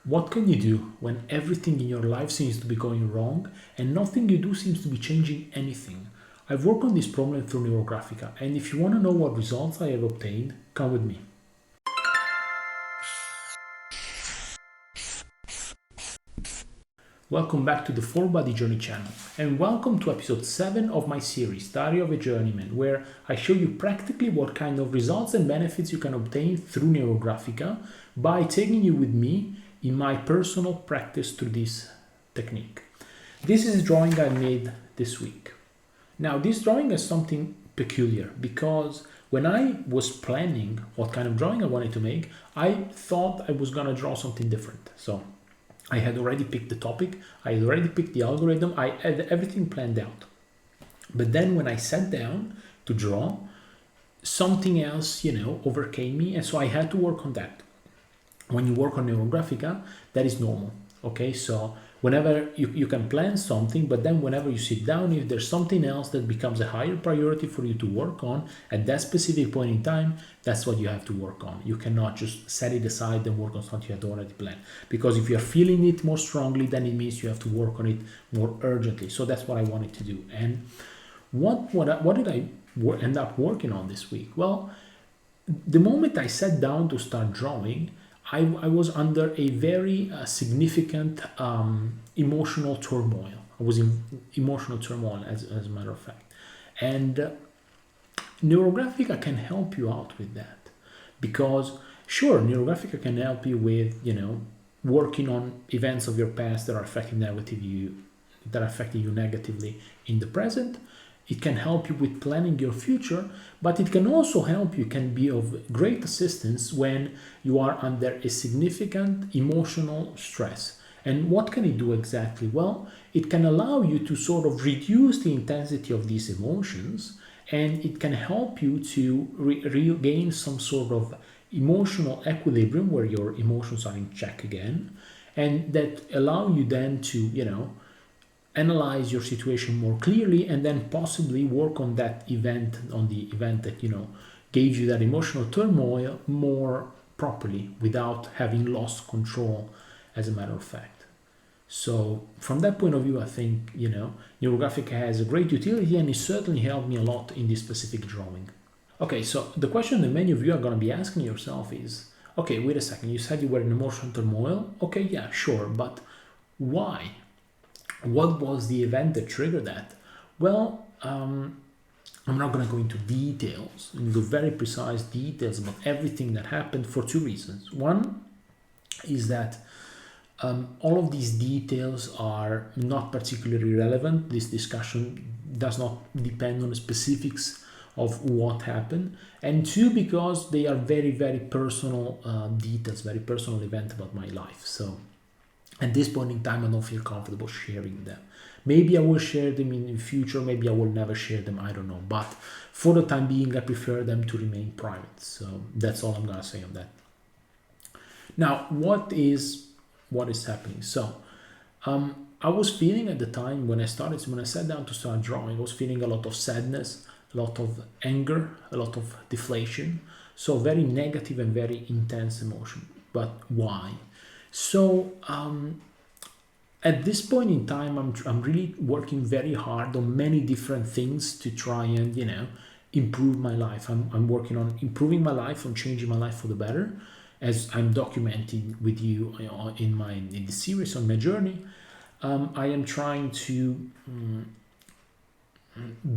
What can you do when everything in your life seems to be going wrong and nothing you do seems to be changing anything? I've worked on this problem through Neurographica, and if you want to know what results I have obtained, come with me. Welcome back to the Full Body Journey channel, and welcome to episode 7 of my series, Diary of a Journeyman, where I show you practically what kind of results and benefits you can obtain through Neurographica by taking you with me in my personal practice through this technique. This is a drawing I made this week. Now, this drawing is something peculiar because when I was planning what kind of drawing I wanted to make, I thought I was going to draw something different. So I had already picked the topic, I had already picked the algorithm, I had everything planned out. But then when I sat down to draw, something else, overcame me, and so I had to work on that. When you work on Neurographica, that is normal, okay? So whenever you can plan something, but then whenever you sit down, if there's something else that becomes a higher priority for you to work on at that specific point in time, that's what you have to work on. You cannot just set it aside and work on something you had already planned. Because if you're feeling it more strongly, then it means you have to work on it more urgently. So that's what I wanted to do. And what did I end up working on this week? Well, the moment I sat down to start drawing, I was under a very significant emotional turmoil. I was in emotional turmoil, as a matter of fact. And Neurographica can help you out with that. Because, sure, Neurographica can help you with, working on events of your past that are affecting you negatively in the present. It can help you with planning your future, but it can also help you, can be of great assistance when you are under a significant emotional stress. And what can it do exactly? Well, it can allow you to sort of reduce the intensity of these emotions, and it can help you to regain some sort of emotional equilibrium where your emotions are in check again, and that allow you then to, analyze your situation more clearly and then possibly work on that event, on the event that, gave you that emotional turmoil more properly without having lost control, as a matter of fact. So from that point of view, I think, Neurographica has a great utility, and it certainly helped me a lot in this specific drawing. Okay, so the question that many of you are going to be asking yourself is, okay, wait a second, you said you were in emotional turmoil. Okay, yeah, sure, but why? What was the event that triggered that? Well, I'm not going to go into details, into very precise details about everything that happened for two reasons. One is that all of these details are not particularly relevant. This discussion does not depend on the specifics of what happened. And two, because they are very, very personal details, very personal event about my life. So at this point in time, I don't feel comfortable sharing them. Maybe I will share them in the future, maybe I will never share them, I don't know. But for the time being, I prefer them to remain private. So that's all I'm going to say on that. Now, what is happening? So I was feeling at the time when I sat down to start drawing, I was feeling a lot of sadness, a lot of anger, a lot of deflation. So very negative and very intense emotion. But why? So at this point in time, I'm really working very hard on many different things to try and improve my life. I'm working on improving my life, on changing my life for the better, as I'm documenting with you in the series on my journey. I am trying to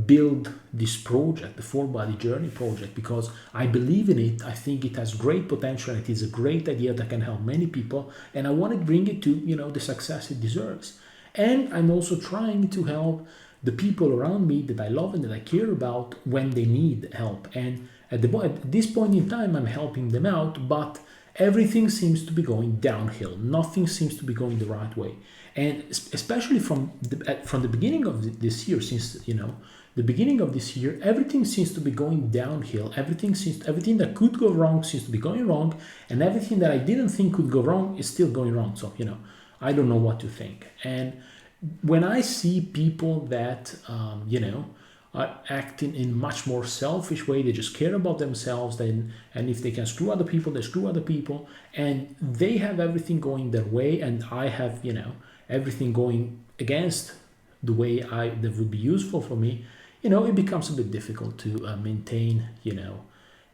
build this project, the Full Body Journey project, because I believe in it. I think it has great potential. It is a great idea that can help many people, and I want to bring it to the success it deserves. And I'm also trying to help the people around me that I love and that I care about when they need help. And at this point in time, I'm helping them out, but everything seems to be going downhill. Nothing seems to be going the right way. And especially from the beginning of this year, since the beginning of this year, everything seems to be going downhill. Everything that could go wrong seems to be going wrong, and everything that I didn't think could go wrong is still going wrong. So I don't know what to think. And when I see people that are acting in much more selfish way. They just care about themselves, and if they can screw other people, they screw other people, and they have everything going their way, and I have, everything going against the way that would be useful for me. It becomes a bit difficult to maintain,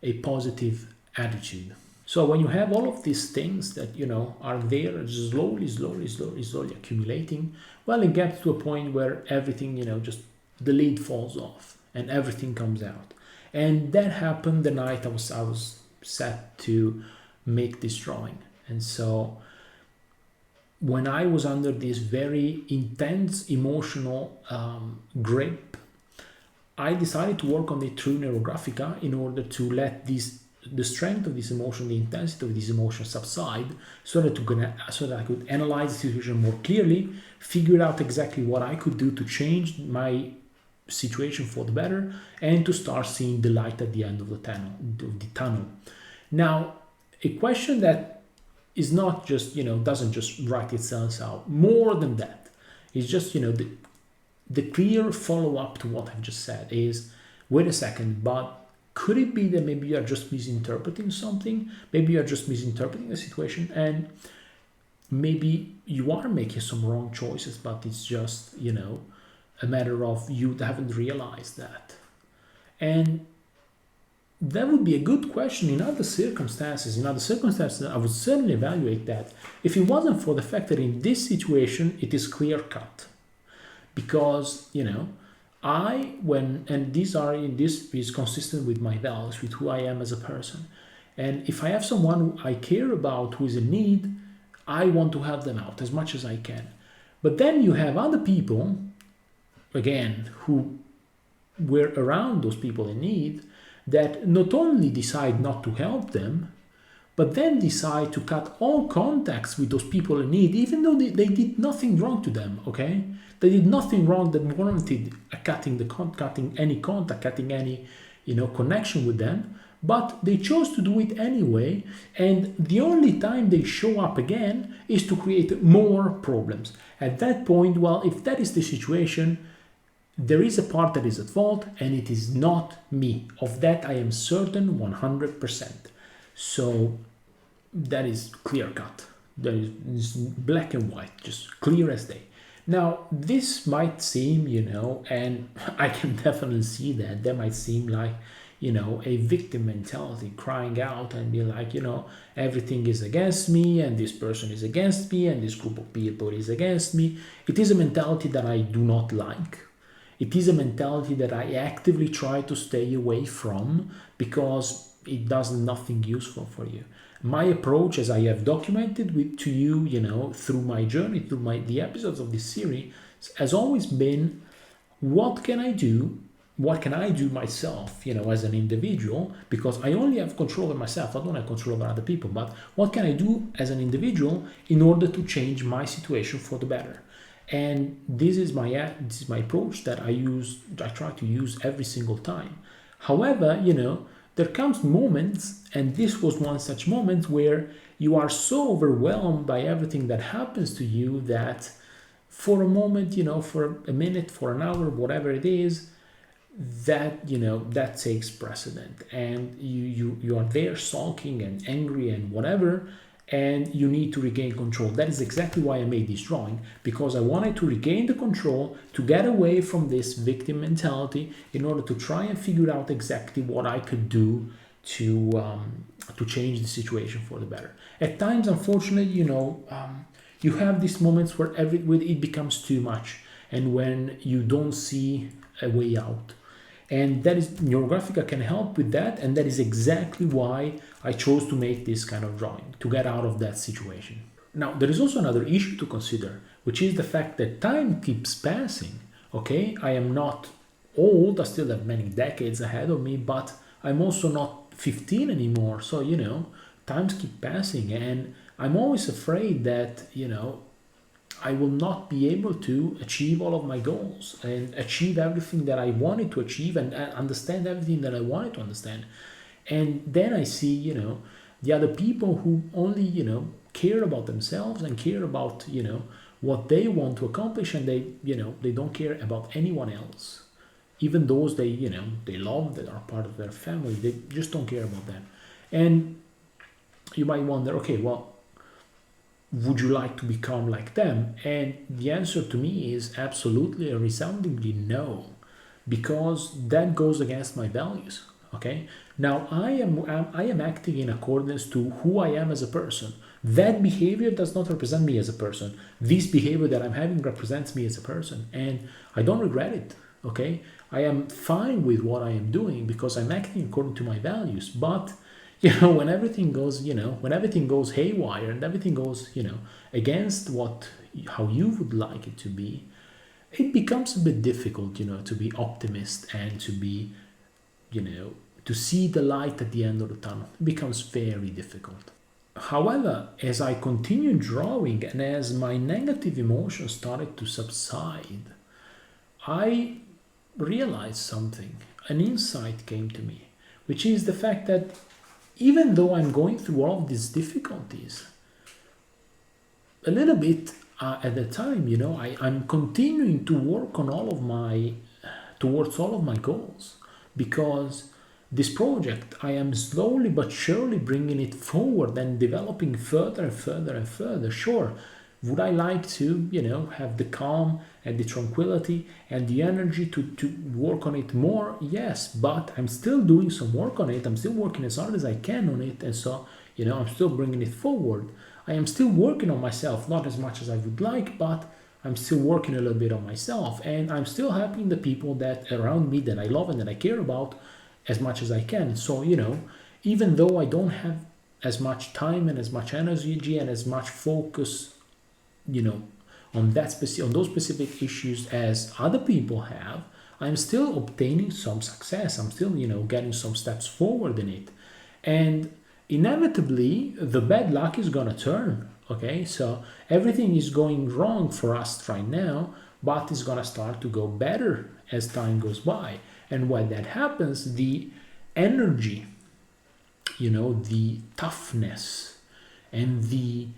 a positive attitude. So when you have all of these things that are there slowly accumulating, well, it gets to a point where everything, just the lid falls off and everything comes out. And that happened the night I was set to make this drawing. And so when I was under this very intense emotional grip, I decided to work on it through Neurographica in order to let the strength of this emotion, the intensity of this emotion subside, so that I could analyze the situation more clearly, figure out exactly what I could do to change my situation for the better, and to start seeing the light at the end of the tunnel. Now, a question that is not just, doesn't just write itself out. More than that, it's just, the clear follow-up to what I've just said is, wait a second, but could it be that maybe you are just misinterpreting something? Maybe you are just misinterpreting the situation, and maybe you are making some wrong choices, but it's just, a matter of you haven't realized that. And that would be a good question in other circumstances. In other circumstances, I would certainly evaluate that if it wasn't for the fact that in this situation, it is clear cut. Because, this is consistent with my values, with who I am as a person. And if I have someone who I care about who is in need, I want to help them out as much as I can. But then you have other people, again, who were around those people in need, that not only decide not to help them, but then decide to cut all contacts with those people in need, even though they did nothing wrong to them, okay? They did nothing wrong that warranted cutting any contact, cutting any, connection with them, but they chose to do it anyway, and the only time they show up again is to create more problems. At that point, well, if that is the situation, there is a part that is at fault, and it is not me. Of that I am certain 100%. So that is clear cut. That is black and white, just clear as day. Now, this might seem, and I can definitely see that might seem like, a victim mentality, crying out and be like, everything is against me, and this person is against me, and this group of people is against me. It is a mentality that I do not like. It is a mentality that I actively try to stay away from because it does nothing useful for you. My approach, as I have documented to you, through my journey, through the episodes of this series, has always been, what can I do? What can I do myself, as an individual? Because I only have control over myself. I don't have control over other people. But what can I do as an individual in order to change my situation for the better? And this is my approach that I try to use every single time. However, there comes moments, and this was one such moment, where you are so overwhelmed by everything that happens to you that for a moment, for a minute, for an hour, whatever it is, that that takes precedent, and you are there sulking and angry and whatever, and you need to regain control. That is exactly why I made this drawing, because I wanted to regain the control, to get away from this victim mentality in order to try and figure out exactly what I could do to change the situation for the better. At times, unfortunately, you have these moments where it becomes too much, and when you don't see a way out. And that is, Neurographica can help with that, and that is exactly why I chose to make this kind of drawing, to get out of that situation. Now, there is also another issue to consider, which is the fact that time keeps passing, okay? I am not old, I still have many decades ahead of me, but I'm also not 15 anymore, so, times keep passing, and I'm always afraid that, I will not be able to achieve all of my goals and achieve everything that I wanted to achieve and understand everything that I wanted to understand. And then I see, the other people who only, care about themselves and care about, what they want to accomplish, and they don't care about anyone else. even those they love, that are part of their family, they just don't care about them. And you might wonder, okay, well, would you like to become like them? And the answer to me is absolutely, a resoundingly no, because that goes against my values. Okay, now I am acting in accordance to who I am as a person. That behavior does not represent me as a person. This behavior that I'm having represents me as a person, and I don't regret it. Okay, I am fine with what I am doing because I'm acting according to my values. But when everything goes, when everything goes haywire and everything goes, against how you would like it to be, it becomes a bit difficult, to be optimist and to be, to see the light at the end of the tunnel. It becomes very difficult. However, as I continued drawing and as my negative emotions started to subside, I realized something. An insight came to me, which is the fact that even though I'm going through all of these difficulties, a little bit at a time, I'm continuing to work on towards all of my goals, because this project, I am slowly but surely bringing it forward and developing further and further and further. Sure, would I like to, have the calm and the tranquility and the energy to work on it more? Yes, but I'm still doing some work on it. I'm still working as hard as I can on it. And so, I'm still bringing it forward. I am still working on myself, not as much as I would like, but I'm still working a little bit on myself. And I'm still helping the people that around me that I love and that I care about as much as I can. So, even though I don't have as much time and as much energy and as much focus, on those specific issues as other people have, I'm still obtaining some success. I'm still, getting some steps forward in it. And inevitably, the bad luck is gonna turn. Okay, so everything is going wrong for us right now, but it's gonna start to go better as time goes by. And when that happens, the energy, the toughness and the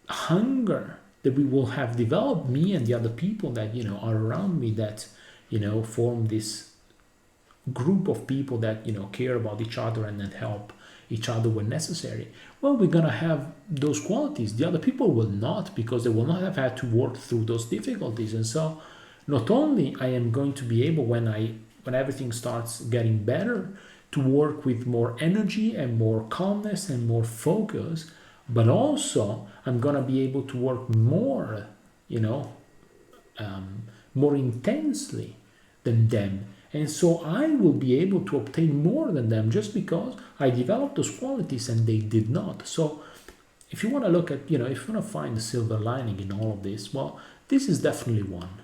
hunger that we will have developed, me and the other people that, are around me, that, form this group of people that, care about each other and that help each other when necessary. Well, we're going to have those qualities. The other people will not, because they will not have had to work through those difficulties. And so not only I am going to be able, when everything starts getting better, to work with more energy and more calmness and more focus, but also I'm gonna be able to work more, more intensely than them. And so I will be able to obtain more than them just because I developed those qualities and they did not. So if you want to look at, if you want to find the silver lining in all of this, well, this is definitely one.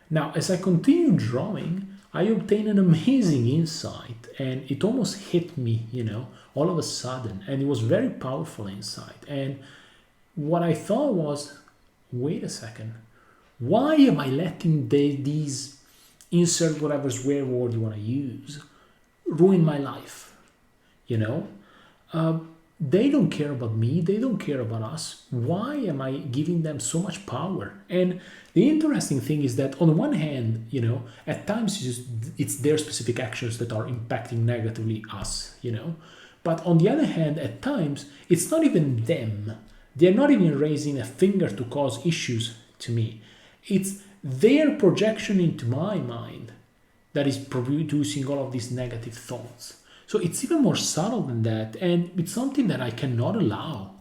Now, as I continue drawing, I obtained an amazing insight, and it almost hit me, all of a sudden, and it was very powerful insight. And what I thought was, wait a second, why am I letting these, insert whatever swear word you want to use, ruin my life? They don't care about me, they don't care about us. Why am I giving them so much power? And the interesting thing is that on the one hand, at times it's their specific actions that are impacting negatively us, But on the other hand, at times, it's not even them. They're not even raising a finger to cause issues to me. It's their projection into my mind that is producing all of these negative thoughts. So it's even more subtle than that, and it's something that I cannot allow.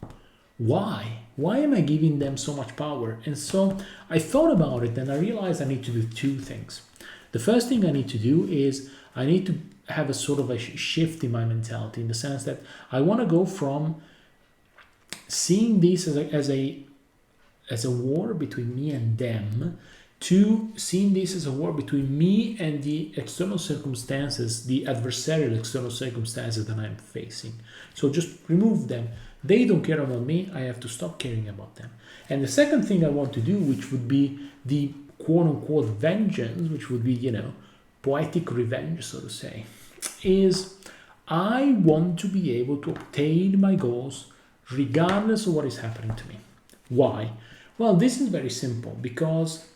Why? Why am I giving them so much power? And so I thought about it and I realized I need to do two things. The first thing I need to do is I need to have a sort of a shift in my mentality, in the sense that I want to go from seeing this as a war between me and them to seeing this as a war between me and the external circumstances, the adversarial external circumstances that I'm facing. So just remove them. They don't care about me. I have to stop caring about them. And the second thing I want to do, which would be the quote-unquote vengeance, which would be, poetic revenge, so to say, is I want to be able to obtain my goals regardless of what is happening to me. Why? Well, this is very simple, because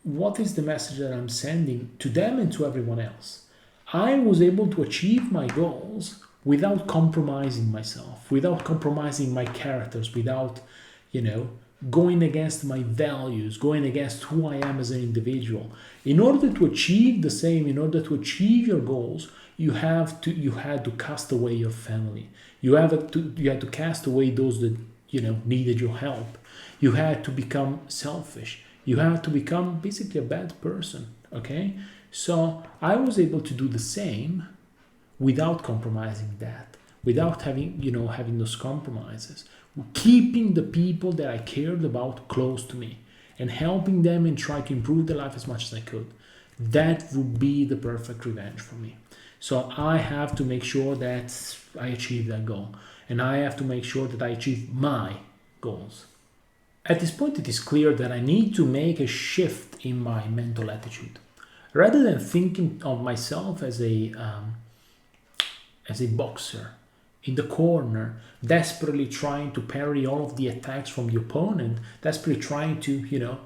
what is the message that I'm sending to them and to everyone else? I was able to achieve my goals without compromising myself, without compromising my characters, without, going against my values, going against who I am as an individual. In order to achieve the same, in order to achieve your goals, you had to cast away your family. You had to cast away those that needed your help. You had to become selfish. You had to become basically a bad person. Okay, so I was able to do the same without compromising that, without having those compromises, keeping the people that I cared about close to me and helping them and try to improve their life as much as I could. That would be the perfect revenge for me. So I have to make sure that I achieve that goal, and I have to make sure that I achieve my goals. At this point, it is clear that I need to make a shift in my mental attitude. Rather than thinking of myself as a boxer in the corner, desperately trying to parry all of the attacks from the opponent, desperately trying to,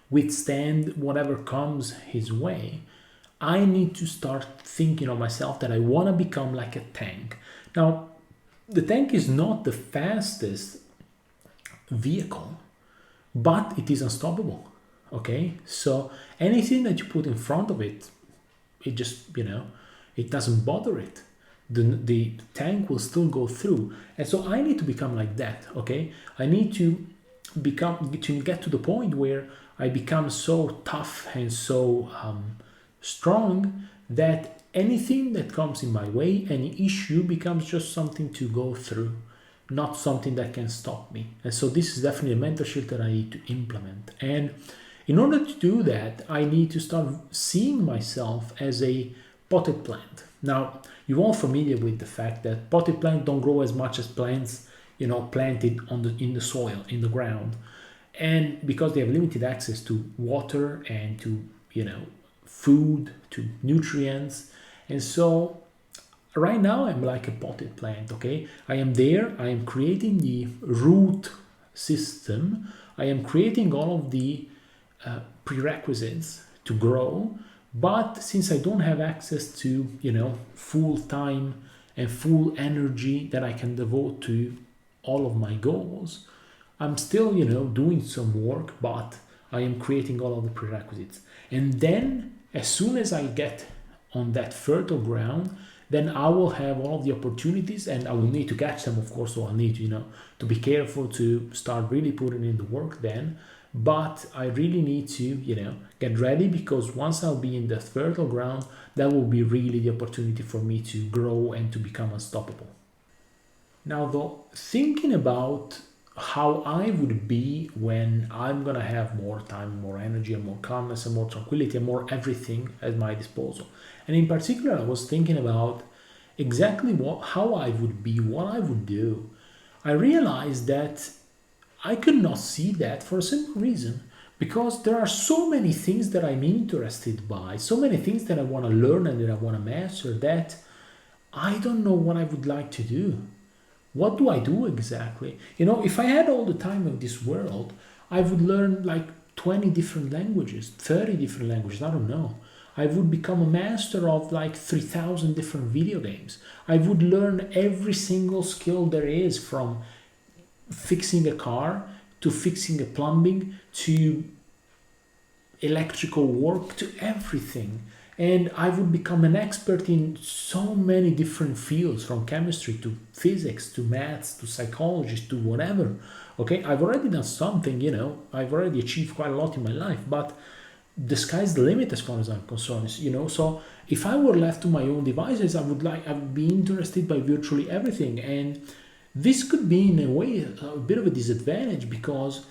withstand whatever comes his way, I need to start thinking of myself that I want to become like a tank. Now, the tank is not the fastest vehicle, but it is unstoppable. Okay, so anything that you put in front of it, it just it doesn't bother it. The tank will still go through, and so I need to become like that. Okay, I need to get to the point where I become so tough and so strong that anything that comes in my way, any issue, becomes just something to go through, not something that can stop me. And so this is definitely a mental shift that I need to implement. And in order to do that, I need to start seeing myself as a potted plant. Now, you're all familiar with the fact that potted plants don't grow as much as plants, planted in the soil, in the ground. And because they have limited access to water and to, food, to nutrients. And so right now I'm like a potted plant, okay? I am there, I am creating the root system, I am creating all of the prerequisites to grow, but since I don't have access to, full time and full energy that I can devote to all of my goals, I'm still, doing some work, but I am creating all of the prerequisites. And then as soon as I get on that fertile ground, then I will have all of the opportunities, and I will need to catch them, of course, so I'll need, to be careful to start really putting in the work then. But I really need to, get ready, because once I'll be in that fertile ground, that will be really the opportunity for me to grow and to become unstoppable. Now, though, thinking about how I would be when I'm gonna have more time, more energy, and more calmness, and more tranquility, and more everything at my disposal. And in particular, I was thinking about exactly how I would be, what I would do. I realized that I could not see that for a simple reason, because there are so many things that I'm interested by, so many things that I want to learn and that I want to master, that I don't know what I would like to do. What do I do exactly? If I had all the time of this world, I would learn like 20 different languages, 30 different languages, I don't know. I would become a master of like 3,000 different video games. I would learn every single skill there is, from fixing a car to fixing a plumbing to electrical work to everything. And I would become an expert in so many different fields, from chemistry to physics to maths to psychology to whatever. Okay, I've already done something, I've already achieved quite a lot in my life, but the sky's the limit as far as I'm concerned, So if I were left to my own devices, I would be interested by virtually everything. And this could be, in a way, a bit of a disadvantage, because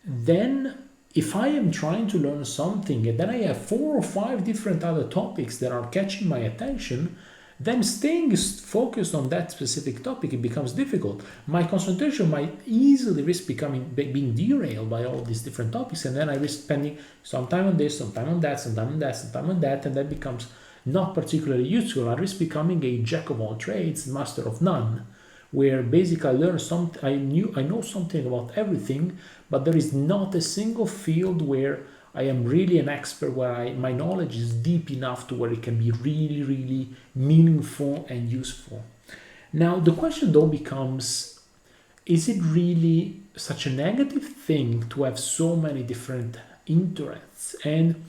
then if I am trying to learn something and then I have 4 or 5 different other topics that are catching my attention, then staying focused on that specific topic, it becomes difficult. My concentration might easily risk being derailed by all these different topics, and then I risk spending some time on this, some time on that, some time on that, some time on that, and that becomes not particularly useful. I risk becoming a jack of all trades, master of none, where basically I know something about everything, but there is not a single field where I am really an expert, where my knowledge is deep enough to where it can be really, really meaningful and useful. Now, the question though becomes, is it really such a negative thing to have so many different interests? And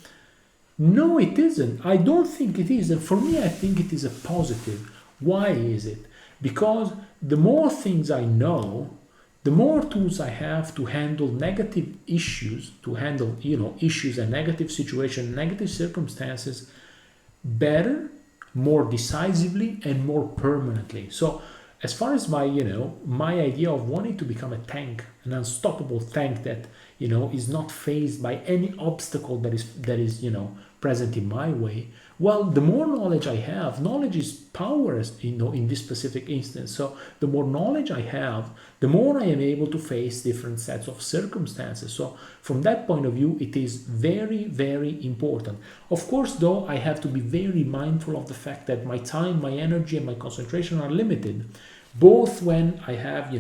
no, it isn't. I don't think it is. And for me, I think it is a positive. Why is it? Because the more things I know, the more tools I have to handle negative issues, to handle, issues and negative situations, negative circumstances better, more decisively, and more permanently. So as far as my idea of wanting to become a tank, an unstoppable tank that, is not faced by any obstacle that is present in my way, well, the more knowledge I have, knowledge is power, in this specific instance. So the more knowledge I have, the more I am able to face different sets of circumstances. So from that point of view, it is very, very important. Of course, though, I have to be very mindful of the fact that my time, my energy, and my concentration are limited, both when I have,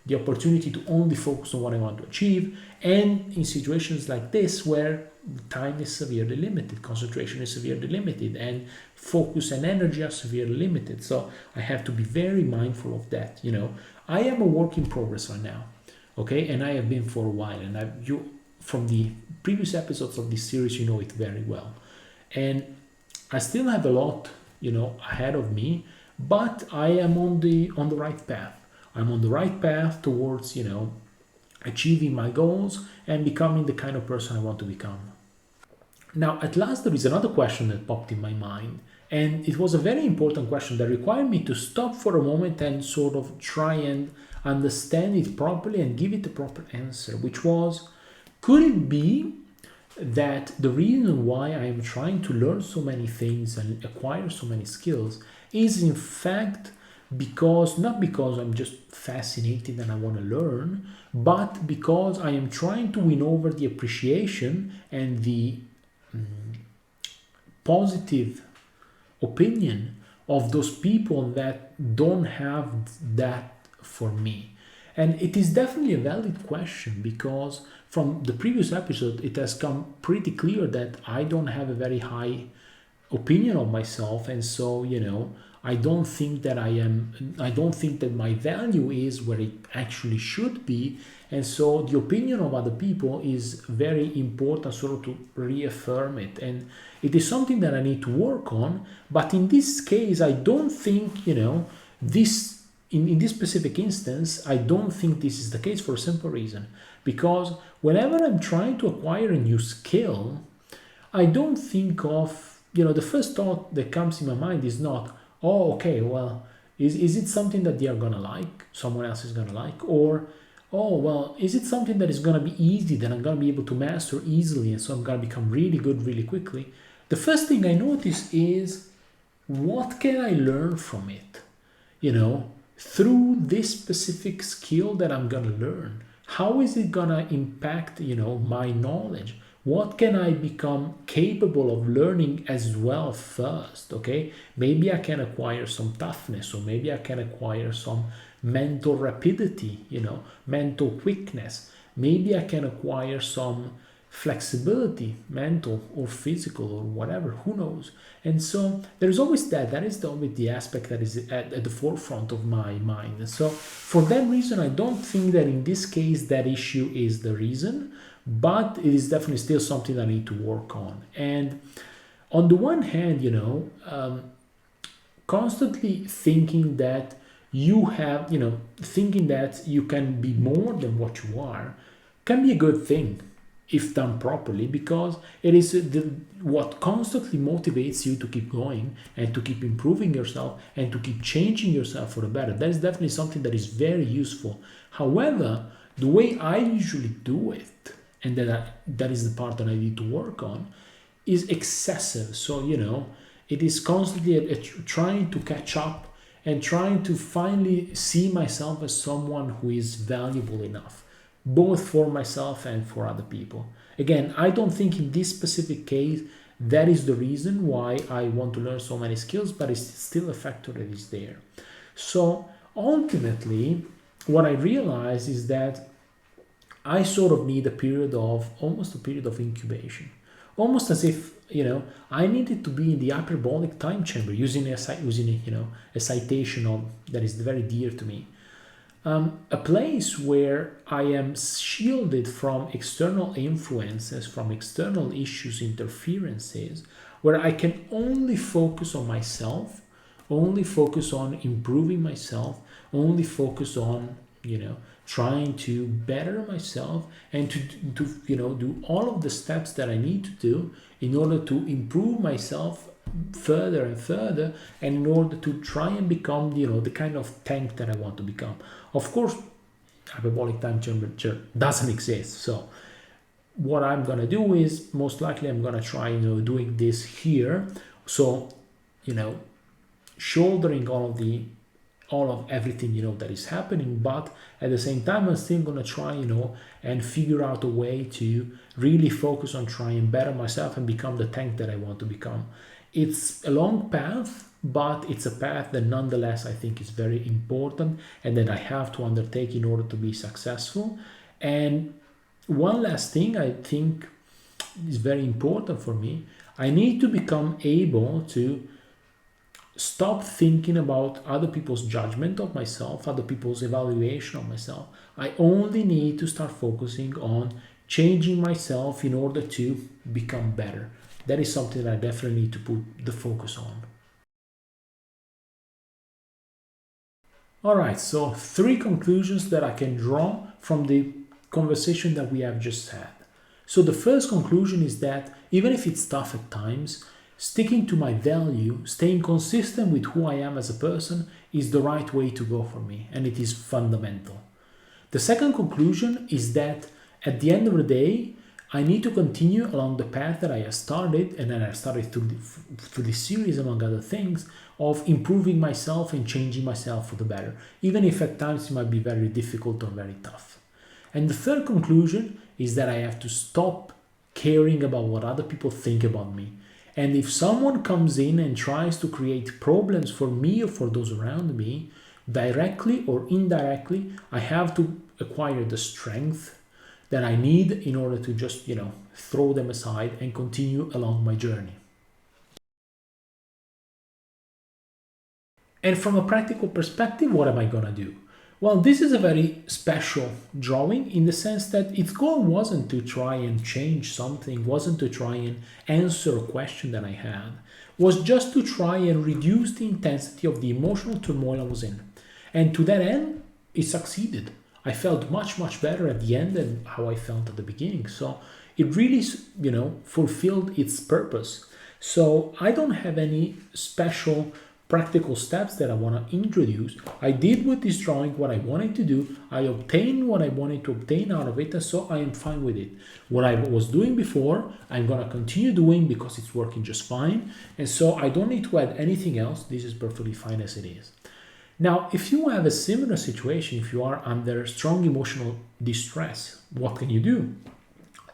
the opportunity to only focus on what I want to achieve, and in situations like this where time is severely limited, concentration is severely limited, and focus and energy are severely limited. So I have to be very mindful of that. I am a work in progress right now, okay, and I have been for a while, and from the previous episodes of this series, you know it very well, and I still have a lot, ahead of me, but I am on the right path. I'm on the right path towards, achieving my goals and becoming the kind of person I want to become. Now, at last, there is another question that popped in my mind, and it was a very important question that required me to stop for a moment and sort of try and understand it properly and give it a proper answer, which was, could it be that the reason why I am trying to learn so many things and acquire so many skills is in fact not because I'm just fascinated and I want to learn, but because I am trying to win over the appreciation and the positive opinion of those people that don't have that for me. And it is definitely a valid question, because from the previous episode, it has come pretty clear that I don't have a very high opinion of myself. And so, I don't think that my value is where it actually should be. And so the opinion of other people is very important, sort of to reaffirm it. And it is something that I need to work on. But in this case, I don't think, in this specific instance, I don't think this is the case, for a simple reason. Because whenever I'm trying to acquire a new skill, I don't think of, the first thought that comes in my mind is not, oh, okay, well, is it something that they are gonna like, someone else is gonna like, or, oh, well, is it something that is gonna be easy, that I'm gonna be able to master easily, and so I'm gonna become really good really quickly? The first thing I notice is, what can I learn from it? Through this specific skill that I'm gonna learn, how is it gonna impact, my knowledge? What can I become capable of learning as well first, okay? Maybe I can acquire some toughness, or maybe I can acquire some mental rapidity, mental quickness. Maybe I can acquire some flexibility, mental or physical or whatever, who knows? And so there's always that is always the aspect that is at the forefront of my mind. And so for that reason, I don't think that in this case that issue is the reason, but it is definitely still something I need to work on. And on the one hand, constantly thinking that you have, thinking that you can be more than what you are can be a good thing if done properly, because it is what constantly motivates you to keep going and to keep improving yourself and to keep changing yourself for the better. That is definitely something that is very useful. However, the way I usually do it, and that is the part that I need to work on, is excessive. So, it is constantly trying to catch up and trying to finally see myself as someone who is valuable enough, both for myself and for other people. Again, I don't think in this specific case that is the reason why I want to learn so many skills, but it's still a factor that is there. So ultimately, what I realize is that I sort of need almost a period of incubation, almost as if, I needed to be in the hyperbolic time chamber, using a citation that is very dear to me. A place where I am shielded from external influences, from external issues, interferences, where I can only focus on myself, only focus on improving myself, only focus on, trying to better myself, and to do all of the steps that I need to do in order to improve myself further and further, and in order to try and become, the kind of tank that I want to become. Of course, hyperbolic time chamber doesn't exist. So what I'm gonna do is, most likely I'm gonna try, doing this here. So, shouldering all of everything, that is happening, but at the same time, I'm still gonna try, and figure out a way to really focus on trying and better myself and become the tank that I want to become. It's a long path, but it's a path that nonetheless I think is very important and that I have to undertake in order to be successful. And one last thing I think is very important for me, I need to become able to stop thinking about other people's judgment of myself, other people's evaluation of myself. I only need to start focusing on changing myself in order to become better. That is something that I definitely need to put the focus on. All right, so 3 conclusions that I can draw from the conversation that we have just had. So the first conclusion is that even if it's tough at times, sticking to my value, staying consistent with who I am as a person is the right way to go for me, and it is fundamental. The second conclusion is that at the end of the day, I need to continue along the path that I have started, and then I started through this series, among other things, of improving myself and changing myself for the better, even if at times it might be very difficult or very tough. And the third conclusion is that I have to stop caring about what other people think about me. And if someone comes in and tries to create problems for me or for those around me, directly or indirectly, I have to acquire the strength that I need in order to just, throw them aside and continue along my journey. And from a practical perspective, what am I gonna do? Well, this is a very special drawing in the sense that its goal wasn't to try and change something, wasn't to try and answer a question that I had, was just to try and reduce the intensity of the emotional turmoil I was in. And to that end, it succeeded. I felt much, much better at the end than how I felt at the beginning. So it really, fulfilled its purpose. So I don't have any special practical steps that I want to introduce. I did with this drawing what I wanted to do. I obtained what I wanted to obtain out of it, and so I am fine with it. What I was doing before, I'm going to continue doing because it's working just fine. And so I don't need to add anything else. This is perfectly fine as it is. Now, if you have a similar situation, if you are under strong emotional distress, what can you do?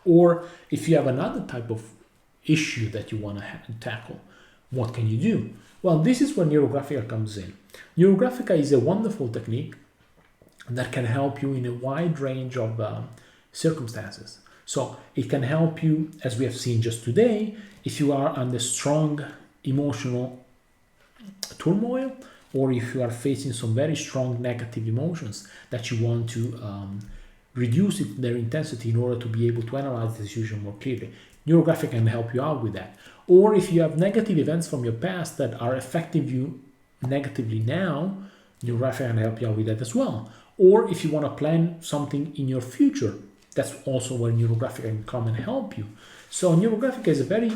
Or if you have another type of issue that you want to tackle, what can you do? Well, this is where Neurographica comes in. Neurographica is a wonderful technique that can help you in a wide range of circumstances. So it can help you, as we have seen just today, if you are under strong emotional turmoil, or if you are facing some very strong negative emotions that you want to reduce their intensity in order to be able to analyze the situation more clearly. Neurographica can help you out with that. Or if you have negative events from your past that are affecting you negatively now, Neurographica can help you out with that as well. Or if you want to plan something in your future, that's also where Neurographica can come and help you. So Neurographica is a very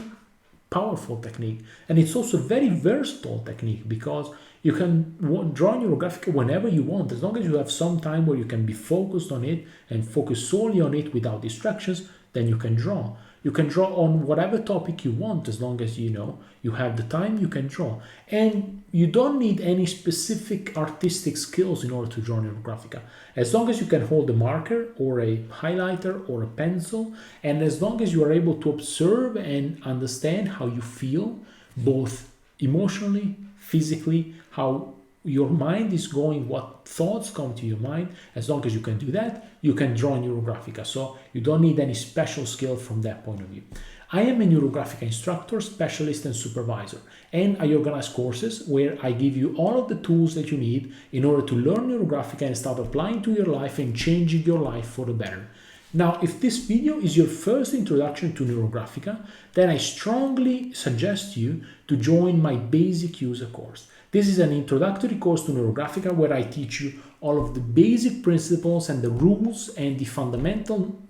powerful technique, and it's also a very versatile technique because you can draw Neurographica whenever you want, as long as you have some time where you can be focused on it and focus solely on it without distractions, then you can draw. You can draw on whatever topic you want, as long as you have the time, you can draw. And you don't need any specific artistic skills in order to draw Neurographica. As long as you can hold a marker or a highlighter or a pencil, and as long as you are able to observe and understand how you feel, both emotionally, physically, how your mind is going, what thoughts come to your mind. As long as you can do that, you can draw Neurographica. So you don't need any special skill from that point of view. I am a Neurographica instructor, specialist and supervisor, and I organize courses where I give you all of the tools that you need in order to learn Neurographica and start applying to your life and changing your life for the better. Now, if this video is your first introduction to Neurographica, then I strongly suggest you to join my basic user course. This is an introductory course to Neurographica where I teach you all of the basic principles and the rules and the fundamental,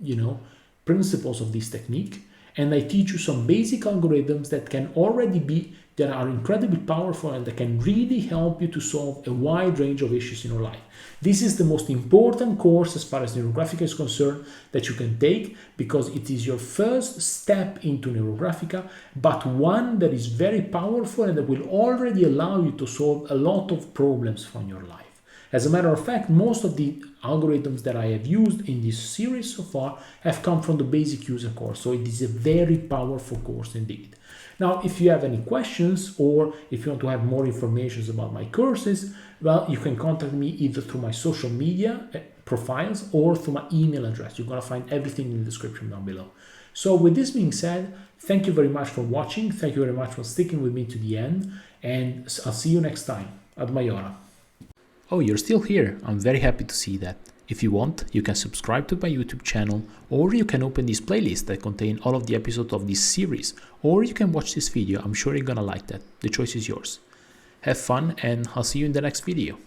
principles of this technique. And I teach you some basic algorithms that are incredibly powerful and that can really help you to solve a wide range of issues in your life. This is the most important course as far as Neurographica is concerned that you can take, because it is your first step into Neurographica, but one that is very powerful and that will already allow you to solve a lot of problems from your life. As a matter of fact, most of the algorithms that I have used in this series so far have come from the basic user course, so it is a very powerful course indeed. Now, if you have any questions or if you want to have more information about my courses, well, you can contact me either through my social media profiles or through my email address. You're going to find everything in the description down below. So with this being said, thank you very much for watching. Thank you very much for sticking with me to the end, and I'll see you next time. Ad Maiora. Oh, you're still here. I'm very happy to see that. If you want, you can subscribe to my YouTube channel, or you can open this playlist that contain all of the episodes of this series, or you can watch this video. I'm sure you're gonna like that. The choice is yours. Have fun, and I'll see you in the next video.